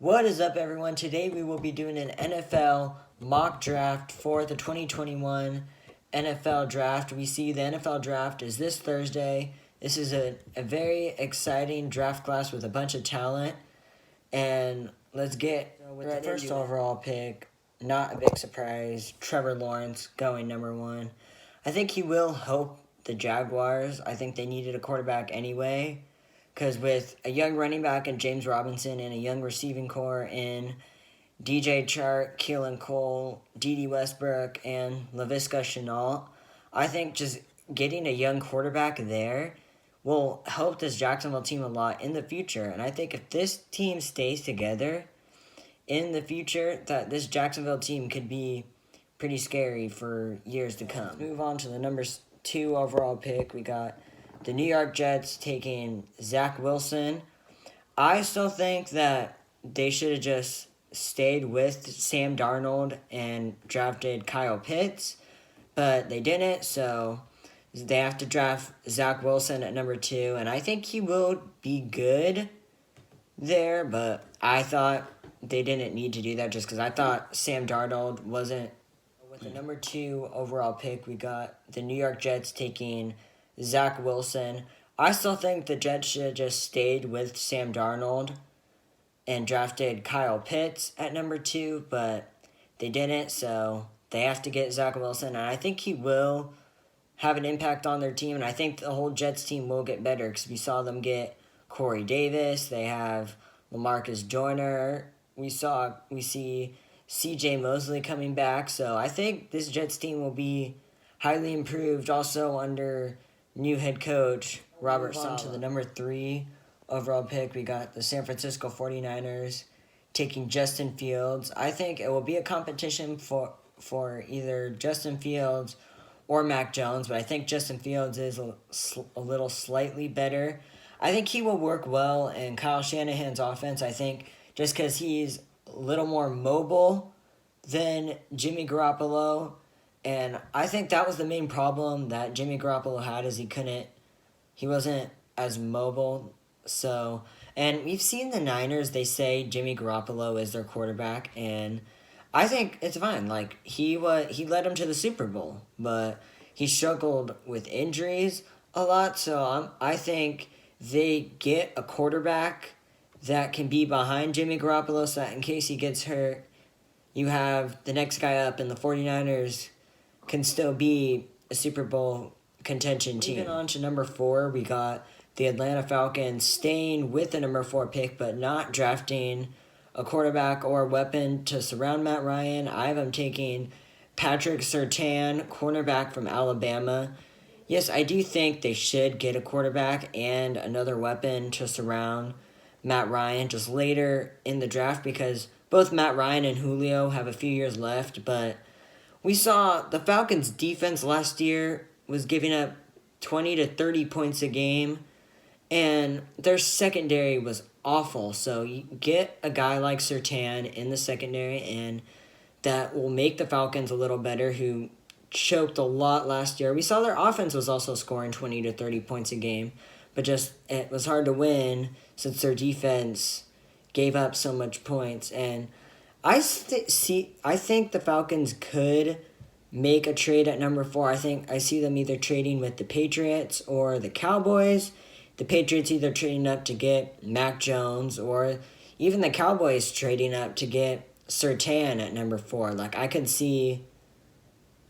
What is up, everyone? Today we will be doing an NFL mock draft for the 2021 NFL draft. We see the NFL draft is this Thursday. This is a very exciting draft class with a bunch of talent. And let's get with the first overall pick. Not a big surprise. Trevor Lawrence going number one. I think he will help the Jaguars. I think they needed a quarterback anyway. Because with a young running back in James Robinson and a young receiving core in DJ Chark, Keelan Cole, Dede Westbrook, and Laviska Shenault, I think just getting a young quarterback there will help this Jacksonville team a lot in the future. And I think if this team stays together in the future, that this Jacksonville team could be pretty scary for years to come. Let's move on to the number 2 overall pick. We got the New York Jets taking Zach Wilson. I still think that they should have just stayed with Sam Darnold and drafted Kyle Pitts, but they didn't, so they have to draft Zach Wilson at number 2, and I think he will be good there, but I thought they didn't need to do that just because I thought Sam Darnold wasn't. With the number 2 overall pick, we got the New York Jets taking Zach Wilson. I still think the Jets should have just stayed with Sam Darnold and drafted Kyle Pitts at number 2, but they didn't, so they have to get Zach Wilson, and I think he will have an impact on their team, and I think the whole Jets team will get better because we saw them get Corey Davis. They have LaMarcus Joyner. We see C.J. Mosley coming back, so I think this Jets team will be highly improved also under new head coach Robert Saleh. On to the number 3 overall pick, we got the San Francisco 49ers taking Justin Fields. I think it will be a competition for either Justin Fields or Mac Jones, but I think Justin Fields is a little slightly better. I think he will work well in Kyle Shanahan's offense. I think just because he's a little more mobile than Jimmy Garoppolo. And I think that was the main problem that Jimmy Garoppolo had is he wasn't as mobile. So, and we've seen the Niners, they say Jimmy Garoppolo is their quarterback, and I think it's fine. Like, he led them to the Super Bowl, but he struggled with injuries a lot, so I think they get a quarterback that can be behind Jimmy Garoppolo so that in case he gets hurt, you have the next guy up, and the 49ers can still be a Super Bowl contention team. Moving on to number 4, we got the Atlanta Falcons staying with the number 4 pick, but not drafting a quarterback or a weapon to surround Matt Ryan. I have him taking Patrick Surtain, cornerback from Alabama. Yes, I do think they should get a quarterback and another weapon to surround Matt Ryan just later in the draft because both Matt Ryan and Julio have a few years left, but we saw the Falcons' defense last year was giving up 20 to 30 points a game, and their secondary was awful. So you get a guy like Surtain in the secondary, and that will make the Falcons a little better, who choked a lot last year. We saw their offense was also scoring 20 to 30 points a game, but just it was hard to win since their defense gave up so much points. And I think the Falcons could make a trade at number 4. I see them either trading with the Patriots or the Cowboys. The Patriots either trading up to get Mac Jones or even the Cowboys trading up to get Surtain at number 4. Like, I could see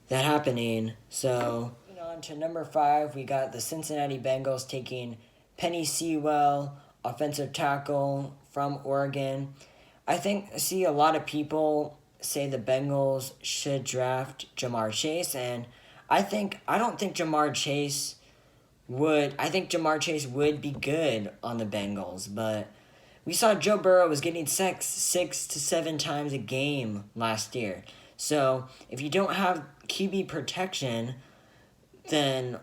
that happening. So, moving on to number 5, we got the Cincinnati Bengals taking Penny Sewell, offensive tackle from Oregon. I see a lot of people say the Bengals should draft Jamar Chase, and I don't think Jamar Chase would. I think Jamar Chase would be good on the Bengals, but we saw Joe Burrow was getting 6 to 7 times a game last year. So if you don't have QB protection, then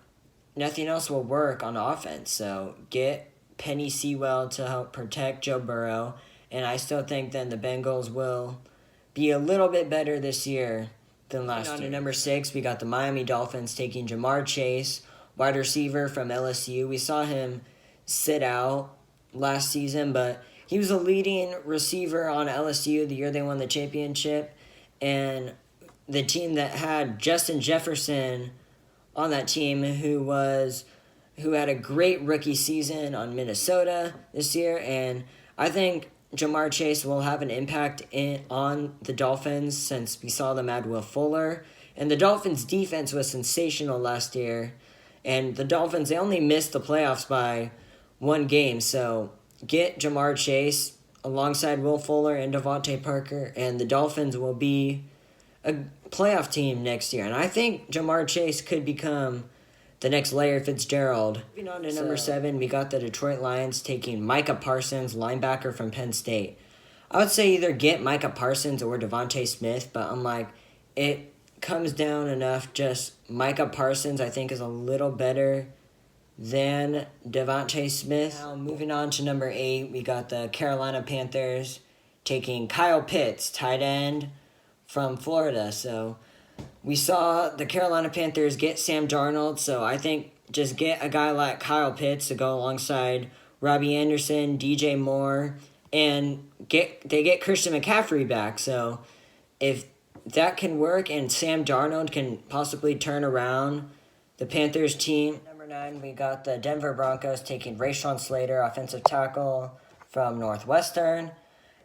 nothing else will work on offense. So get Penny Sewell to help protect Joe Burrow, and I still think then the Bengals will be a little bit better this year than last year. On to number 6, we got the Miami Dolphins taking Jamar Chase, wide receiver from LSU. We saw him sit out last season, but he was a leading receiver on LSU the year they won the championship, and the team that had Justin Jefferson on that team, who had a great rookie season on Minnesota this year, and I think Ja'Marr Chase will have an impact on the Dolphins since we saw them add Will Fuller. And the Dolphins' defense was sensational last year. And the Dolphins, they only missed the playoffs by one game. So get Ja'Marr Chase alongside Will Fuller and Devontae Parker, and the Dolphins will be a playoff team next year. And I think Ja'Marr Chase could become the next Larry Fitzgerald. Moving on to number 7, we got the Detroit Lions taking Micah Parsons, linebacker from Penn State. I would say either get Micah Parsons or Devontae Smith, but I'm like, it comes down enough. Just Micah Parsons, I think, is a little better than Devontae Smith. Now, moving on to number 8, we got the Carolina Panthers taking Kyle Pitts, tight end from Florida. So we saw the Carolina Panthers get Sam Darnold, so I think just get a guy like Kyle Pitts to go alongside Robbie Anderson, DJ Moore, and they get Christian McCaffrey back. So if that can work and Sam Darnold can possibly turn around the Panthers team. Number 9, we got the Denver Broncos taking Rashawn Slater, offensive tackle from Northwestern.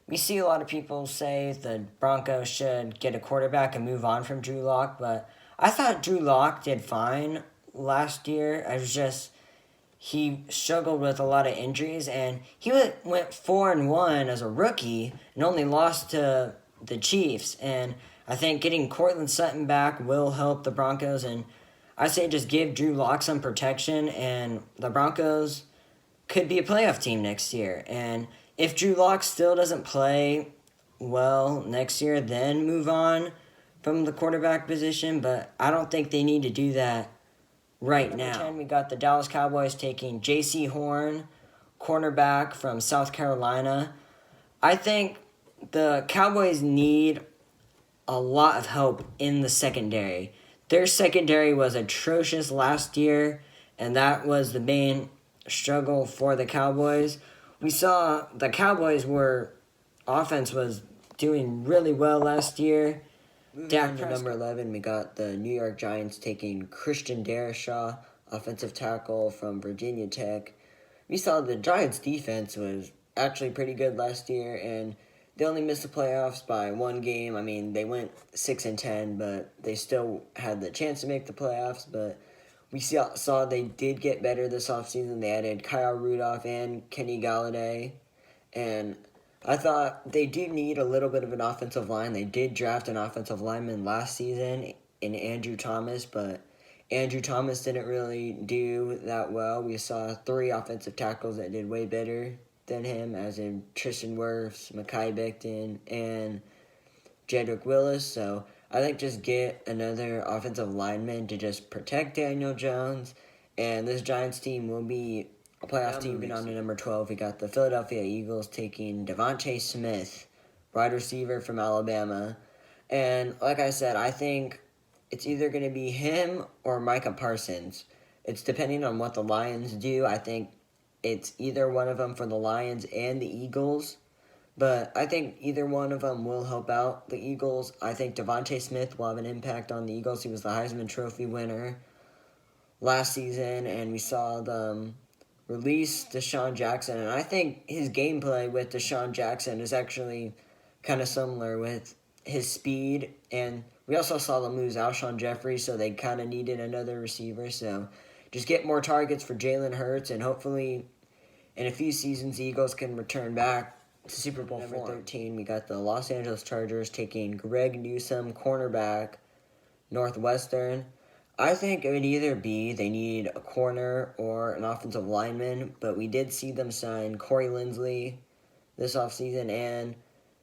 We see a lot of people say the Broncos should get a quarterback and move on from Drew Lock, but I thought Drew Lock did fine last year. He struggled with a lot of injuries, and he went 4-1 as a rookie and only lost to the Chiefs. And I think getting Cortland Sutton back will help the Broncos, and I say just give Drew Lock some protection, and the Broncos could be a playoff team next year. And if Drew Lock still doesn't play well next year, then move on from the quarterback position. But I don't think they need to do that right now. Number 10, we got the Dallas Cowboys taking J.C. Horn, cornerback from South Carolina. I think the Cowboys need a lot of help in the secondary. Their secondary was atrocious last year, and that was the main struggle for the Cowboys. We saw the Cowboys offense was doing really well last year. Down to number 11, we got the New York Giants taking Christian Darrisaw, offensive tackle from Virginia Tech. We saw the Giants' defense was actually pretty good last year, and they only missed the playoffs by one game. I mean, they went 6-10, but they still had the chance to make the playoffs. But we saw they did get better this offseason. They added Kyle Rudolph and Kenny Galladay. And I thought they do need a little bit of an offensive line. They did draft an offensive lineman last season in Andrew Thomas, but Andrew Thomas didn't really do that well. We saw 3 offensive tackles that did way better than him, as in Tristan Wirfs, Mekhi Becton, and Jedrick Willis. So I think just get another offensive lineman to just protect Daniel Jones, and this Giants team will be a playoff team. Moving on to number 12, we got the Philadelphia Eagles taking Devontae Smith, wide receiver from Alabama. And like I said, I think it's either going to be him or Micah Parsons. It's depending on what the Lions do. I think it's either one of them for the Lions and the Eagles. But I think either one of them will help out the Eagles. I think Devontae Smith will have an impact on the Eagles. He was the Heisman Trophy winner last season, and we saw them release Deshaun Jackson. And I think his gameplay with Deshaun Jackson is actually kind of similar with his speed. And we also saw them lose Alshon Jeffrey, so they kind of needed another receiver. So just get more targets for Jalen Hurts, and hopefully in a few seasons the Eagles can return back to Super Bowl number 13. We got the Los Angeles Chargers taking Greg Newsome, cornerback, Northwestern. I think it would either be they need a corner or an offensive lineman, but we did see them sign Corey Linsley this offseason, and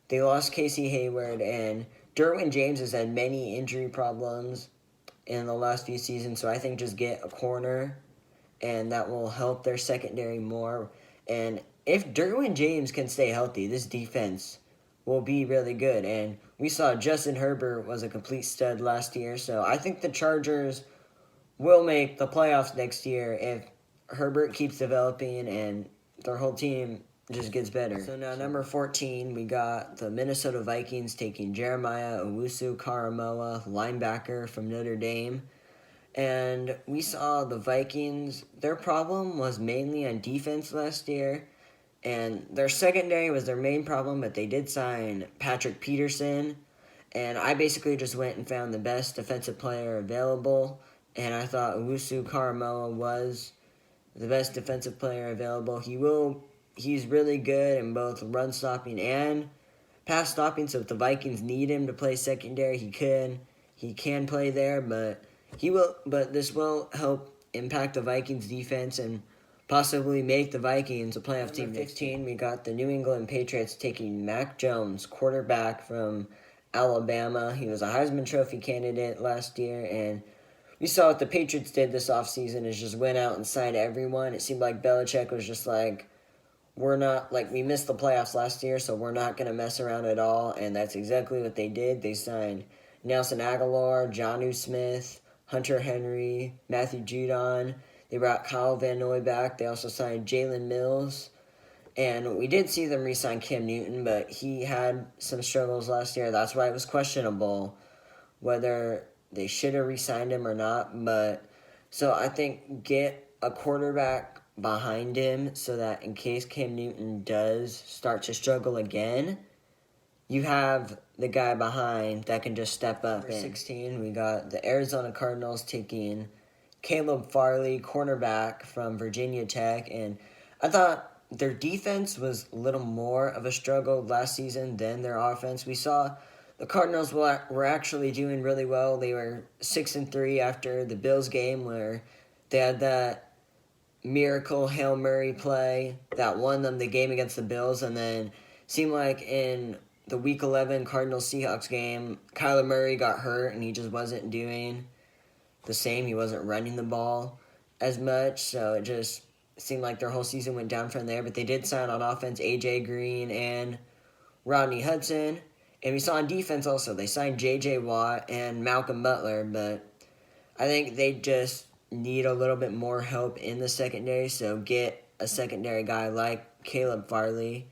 they lost Casey Hayward, and Derwin James has had many injury problems in the last few seasons, so I think just get a corner, and that will help their secondary more. And if Derwin James can stay healthy, this defense will be really good. And we saw Justin Herbert was a complete stud last year, so I think the Chargers will make the playoffs next year if Herbert keeps developing and their whole team just gets better. So now number 14, we got the Minnesota Vikings taking Jeremiah Owusu-Koramoah, linebacker from Notre Dame. And we saw the Vikings, their problem was mainly on defense last year. And their secondary was their main problem, but they did sign Patrick Peterson. And I basically just went and found the best defensive player available. And I thought Owusu-Koramoah was the best defensive player available. He's really good in both run stopping and pass stopping. So if the Vikings need him to play secondary, he can play there, but this will help impact the Vikings defense and possibly make the Vikings a playoff team. 15, we got the New England Patriots taking Mac Jones, quarterback from Alabama. He was a Heisman Trophy candidate last year, and we saw what the Patriots did this offseason is just went out and signed everyone. It seemed like Belichick was just like, we missed the playoffs last year, so we're not going to mess around at all, and that's exactly what they did. They signed Nelson Aguilar, Jonnu Smith, Hunter Henry, Matthew Judon. They brought Kyle Van Noy back. They also signed Jalen Mills. And we did see them re-sign Cam Newton, but he had some struggles last year. That's why it was questionable whether they should have re-signed him or not. But so I think get a quarterback behind him so that in case Cam Newton does start to struggle again, you have the guy behind that can just step up. Number 16, we got the Arizona Cardinals taking Caleb Farley, cornerback from Virginia Tech. And I thought their defense was a little more of a struggle last season than their offense. We saw the Cardinals were actually doing really well. They were 6-3 after the Bills game where they had that miracle Hail Mary play that won them the game against the Bills. And then seemed like in the Week 11 Cardinals-Seahawks game, Kyler Murray got hurt and he just wasn't doing the same. He wasn't running the ball as much, so it just seemed like their whole season went down from there. But they did sign on offense A.J. Green and Rodney Hudson. And we saw on defense also, they signed J.J. Watt and Malcolm Butler, but I think they just need a little bit more help in the secondary, so get a secondary guy like Caleb Farley.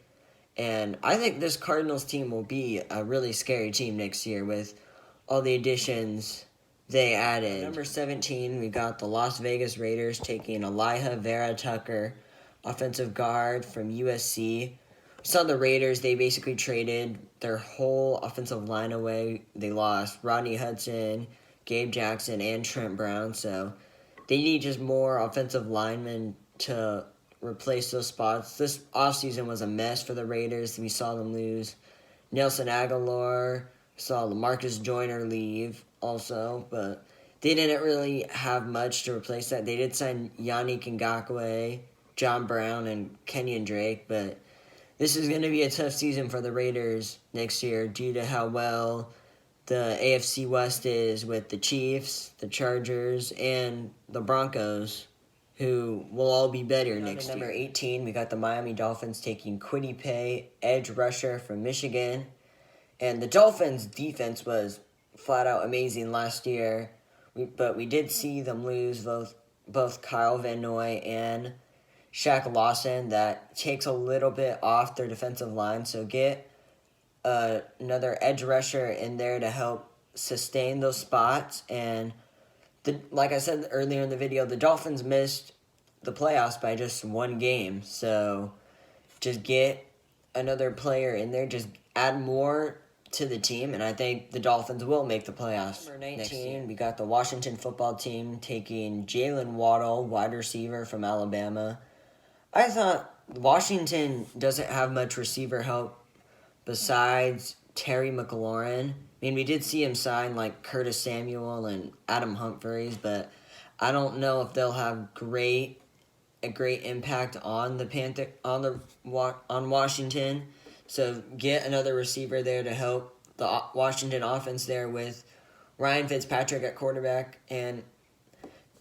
And I think this Cardinals team will be a really scary team next year with all the additions they added. Number 17, we got the Las Vegas Raiders taking Elijah Vera Tucker, offensive guard from USC. We saw the Raiders, they basically traded their whole offensive line away. They lost Rodney Hudson, Gabe Jackson, and Trent Brown, so they need just more offensive linemen to replace those spots. This offseason was a mess for the Raiders. We saw them lose Nelson Aguilar, saw LaMarcus Joyner leave also, but they didn't really have much to replace that. They did sign Yannick Ngakoue, John Brown, and Kenyon Drake, but this is going to be a tough season for the Raiders next year due to how well the AFC West is with the Chiefs, the Chargers, and the Broncos, who will all be better next year. Number 18, we got the Miami Dolphins taking Kwity Paye, edge rusher from Michigan. And the Dolphins' defense was flat-out amazing last year, but we did see them lose both Kyle Van Noy and Shaq Lawson. That takes a little bit off their defensive line, so get another edge rusher in there to help sustain those spots. And like I said earlier in the video, the Dolphins missed the playoffs by just one game. So just get another player in there. Just add more to the team, and I think the Dolphins will make the playoffs. Number 19, we got the Washington football team taking Jalen Waddle, wide receiver from Alabama. I thought Washington doesn't have much receiver help besides Terry McLaurin. I mean, we did see him sign like Curtis Samuel and Adam Humphries, but I don't know if they'll have a great impact on on Washington. So get another receiver there to help the Washington offense there with Ryan Fitzpatrick at quarterback, and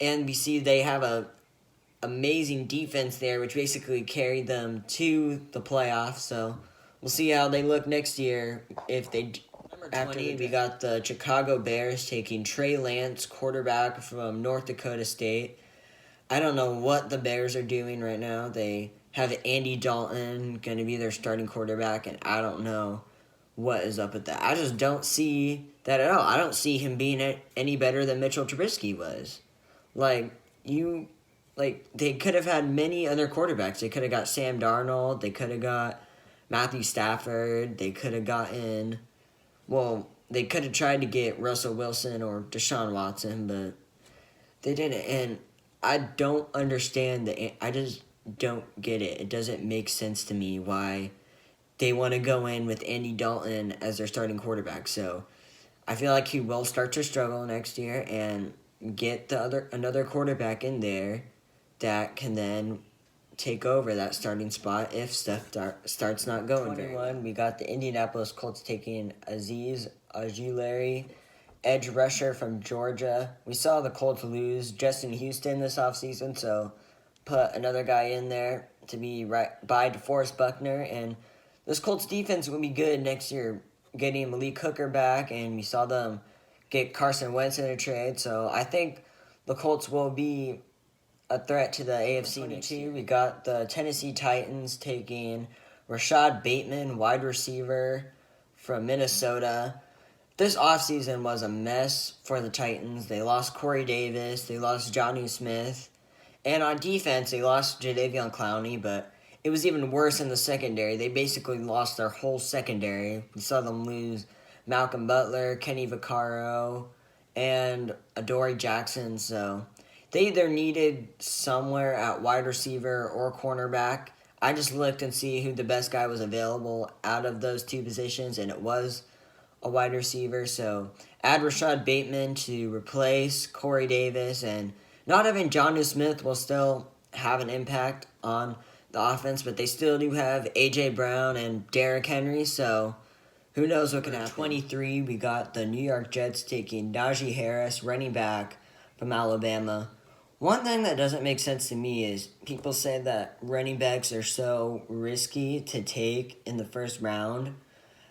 we see they have a amazing defense there, which basically carried them to the playoffs. So we'll see how they look next year if they. Number 20, we got the Chicago Bears taking Trey Lance, quarterback from North Dakota State. I don't know what the Bears are doing right now. They have Andy Dalton going to be their starting quarterback, and I don't know what is up with that. I just don't see that at all. I don't see him being any better than Mitchell Trubisky was. Like, they could have had many other quarterbacks. They could have got Sam Darnold. They could have got Matthew Stafford. They could have gotten, they could have tried to get Russell Wilson or Deshaun Watson, but they didn't. And I don't understand I just don't get it. It doesn't make sense to me why they want to go in with Andy Dalton as their starting quarterback. So I feel like he will start to struggle next year and get another quarterback in there that can then take over that starting spot if stuff starts not going very well. We got the Indianapolis Colts taking Azeez Ojulari, edge rusher from Georgia. We saw the Colts lose Justin Houston this offseason, so put another guy in there to be right by DeForest Buckner, and this Colts defense will be good next year, getting Malik Hooker back, and we saw them get Carson Wentz in a trade, so I think the Colts will be a threat to the AFC next year. We got the Tennessee Titans taking Rashad Bateman, wide receiver from Minnesota. This offseason was a mess for the Titans. They lost Corey Davis, they lost Jonnu Smith, and on defense they lost Jadeveon Clowney, but it was even worse in the secondary. They basically lost their whole secondary. We saw them lose Malcolm Butler, Kenny Vaccaro, and Adoree Jackson, so they either needed somewhere at wide receiver or cornerback. I just looked and see who the best guy was available out of those two positions, and it was a wide receiver. So add Rashad Bateman to replace Corey Davis, and not having Jonnu Smith will still have an impact on the offense, but they still do have A.J. Brown and Derrick Henry, so who knows what can happen. 23, we got the New York Jets taking Najee Harris, running back from Alabama. One thing that doesn't make sense to me is people say that running backs are so risky to take in the first round.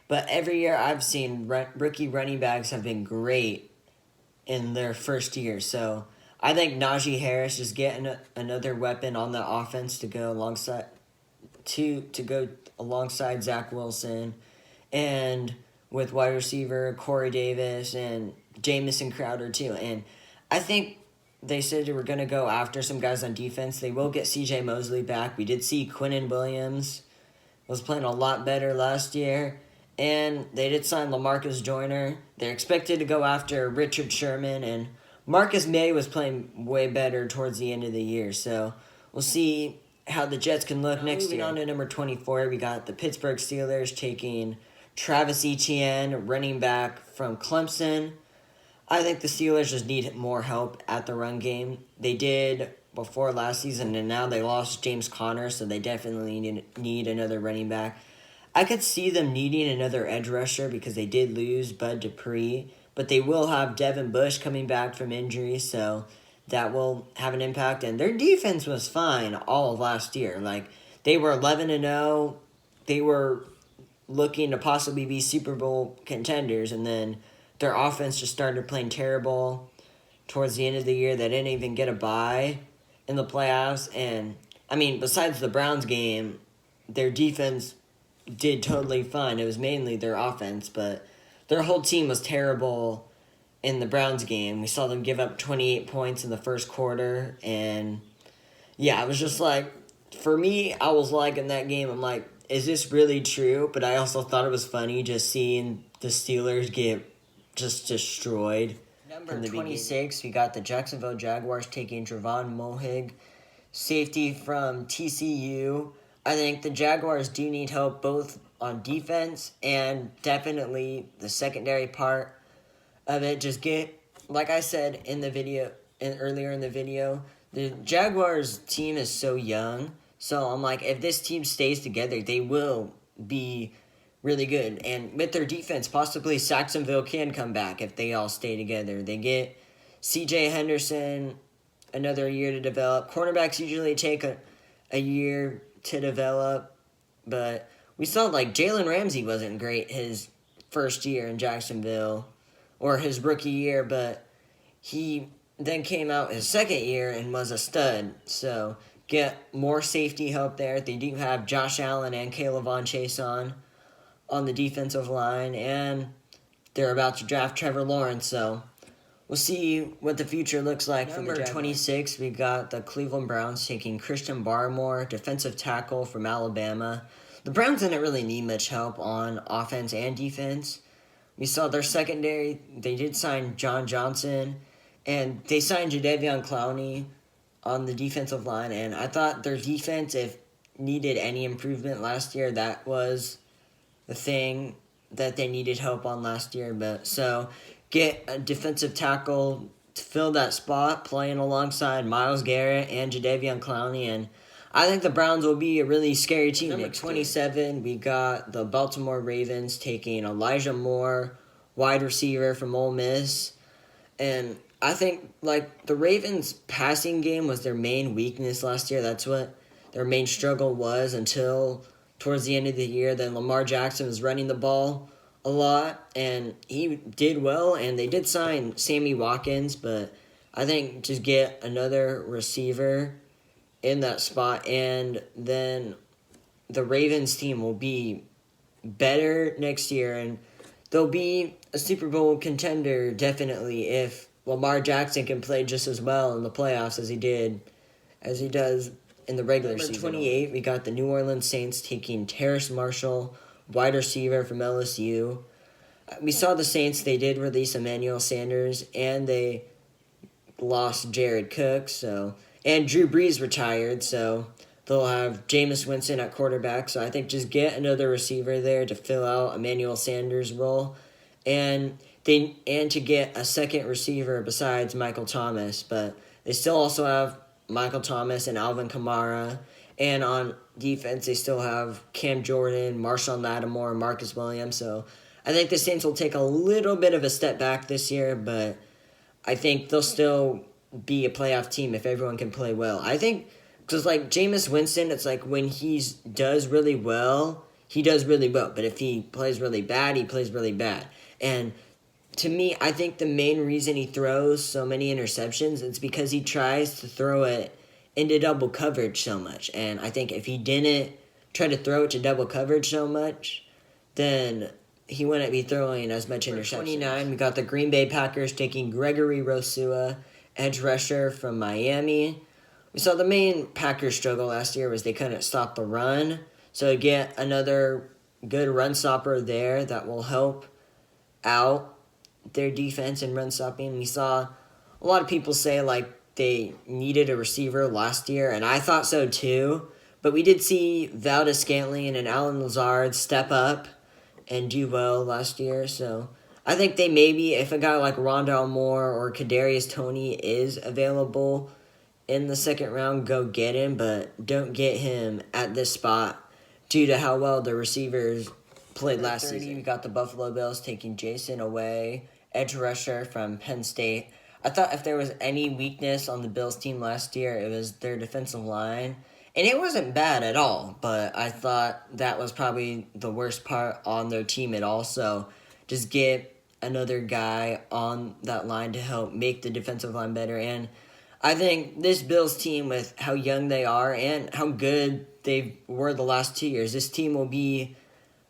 But every year I've seen rookie running backs have been great in their first year. So I think Najee Harris is getting another weapon on the offense to go alongside Zach Wilson, and with wide receiver Corey Davis and Jamison Crowder too. And I think they said they were going to go after some guys on defense. They will get C.J. Mosley back. We did see Quinnen Williams was playing a lot better last year. And they did sign LaMarcus Joyner. They're expected to go after Richard Sherman. And Marcus May was playing way better towards the end of the year. So we'll see how the Jets can look next year. Moving on to number 24, we got the Pittsburgh Steelers taking Travis Etienne, running back from Clemson. I think the Steelers just need more help at the run game. They did before last season, and now they lost James Conner, so they definitely need another running back. I could see them needing another edge rusher because they did lose Bud Dupree, but they will have Devin Bush coming back from injury, so that will have an impact. And their defense was fine all of last year. Like, they were 11-0. They were looking to possibly be Super Bowl contenders, and then their offense just started playing terrible towards the end of the year. They didn't even get a bye in the playoffs. And, I mean, besides the Browns game, their defense did totally fine. It was mainly their offense, but their whole team was terrible in the Browns game. We saw them give up 28 points in the first quarter. And, yeah, it was just like, for me, I was liking that game. I'm like, is this really true? But I also thought it was funny just seeing the Steelers get just destroyed. Number 26, we got the Jacksonville Jaguars taking Trevon Moehrig, safety from TCU. I think the Jaguars do need help both on defense and definitely the secondary part of it. Just like I said in the video, earlier in the video, the Jaguars team is so young. So I'm like, if this team stays together, they will be really good. And with their defense, possibly Jacksonville can come back if they all stay together. They get C.J. Henderson another year to develop. Cornerbacks usually take a year to develop. But we saw, like, Jalen Ramsey wasn't great his first year in Jacksonville or his rookie year, but he then came out his second year and was a stud. So get more safety help there. They do have Josh Allen and Kayvon Chase on the defensive line, and they're about to draft Trevor Lawrence, so we'll see what the future looks like. Number 26, we got the Cleveland Browns taking Christian Barmore, defensive tackle from Alabama. The Browns didn't really need much help on offense and defense. We saw their secondary. They did sign John Johnson, and they signed Jadeveon Clowney on the defensive line. And I thought their defense, if needed any improvement last year, that was the thing that they needed help on last year. But so get a defensive tackle to fill that spot, playing alongside Myles Garrett and Jadeveon Clowney, and I think the Browns will be a really scary team. Number 27, we got the Baltimore Ravens taking Elijah Moore, wide receiver from Ole Miss. And I think, like, the Ravens' passing game was their main weakness last year. That's what their main struggle was until towards the end of the year. Then Lamar Jackson was running the ball a lot, and he did well. And they did sign Sammy Watkins, but I think just get another receiver in that spot, and then the Ravens team will be better next year, and they'll be a Super Bowl contender definitely if Lamar Jackson can play just as well in the playoffs as he does in the regular season. Number 28, we got the New Orleans Saints taking Terrace Marshall, wide receiver from LSU. We saw the Saints, they did release Emmanuel Sanders, and they lost Jared Cook, and Drew Brees retired, so they'll have Jameis Winston at quarterback. So I think just get another receiver there to fill out Emmanuel Sanders' role, and to get a second receiver besides Michael Thomas. But they still also have Michael Thomas and Alvin Kamara, and on defense they still have Cam Jordan, Marshawn Lattimore, and Marcus Williams. So I think the Saints will take a little bit of a step back this year, but I think they'll still be a playoff team if everyone can play well. I think, because like Jameis Winston, it's like when he does really well, he does really well. But if he plays really bad, he plays really bad. And to me, I think the main reason he throws so many interceptions is because he tries to throw it into double coverage so much. And I think if he didn't try to throw it to double coverage so much, then he wouldn't be throwing as much interceptions. 29, we got the Green Bay Packers taking Gregory Rousseau, edge rusher from Miami. We saw the main Packers struggle last year was they couldn't stop the run. So get another good run stopper there that will help out their defense and run stopping. We saw a lot of people say like they needed a receiver last year, and I thought so too. But we did see Valdez-Scantling and Alan Lazard step up and do well last year, so I think they maybe, if a guy like Rondale Moore or Kadarius Toney is available in the second round, go get him, but don't get him at this spot due to how well the receivers played last season. We got the Buffalo Bills taking Jason Away, edge rusher from Penn State. I thought if there was any weakness on the Bills team last year, it was their defensive line. And it wasn't bad at all, but I thought that was probably the worst part on their team at all. So just get another guy on that line to help make the defensive line better. And I think this Bills team, with how young they are and how good they were the last 2 years, this team will be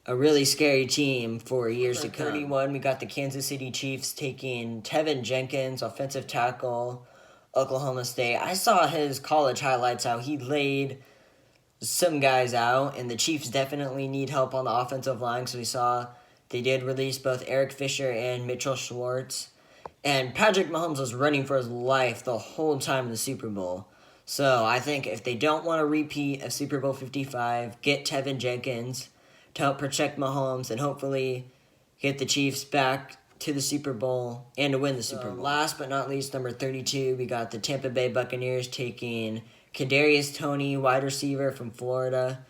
a really scary team for years to come. 31, we got the Kansas City Chiefs taking Tevin Jenkins, offensive tackle, Oklahoma State. I saw his college highlights, how he laid some guys out, and the Chiefs definitely need help on the offensive line, so we saw they did release both Eric Fisher and Mitchell Schwartz. And Patrick Mahomes was running for his life the whole time in the Super Bowl. So I think if they don't want to repeat of Super Bowl 55, get Tevin Jenkins to help protect Mahomes and hopefully get the Chiefs back to the Super Bowl and to win the Super Bowl. Last but not least, number 32, we got the Tampa Bay Buccaneers taking Kadarius Toney, wide receiver from Florida.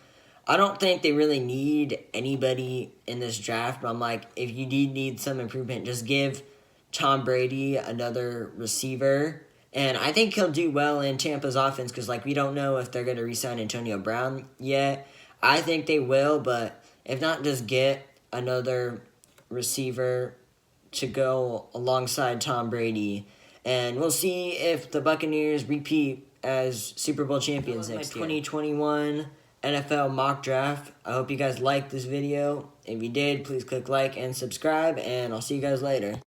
I don't think they really need anybody in this draft, but I'm like, if you need some improvement, just give Tom Brady another receiver. And I think he'll do well in Tampa's offense because, like, we don't know if they're going to re-sign Antonio Brown yet. I think they will, but if not, just get another receiver to go alongside Tom Brady. And we'll see if the Buccaneers repeat as Super Bowl champions next year. 2021 NFL mock draft. I hope you guys liked this video. If you did, please click like and subscribe, and I'll see you guys later.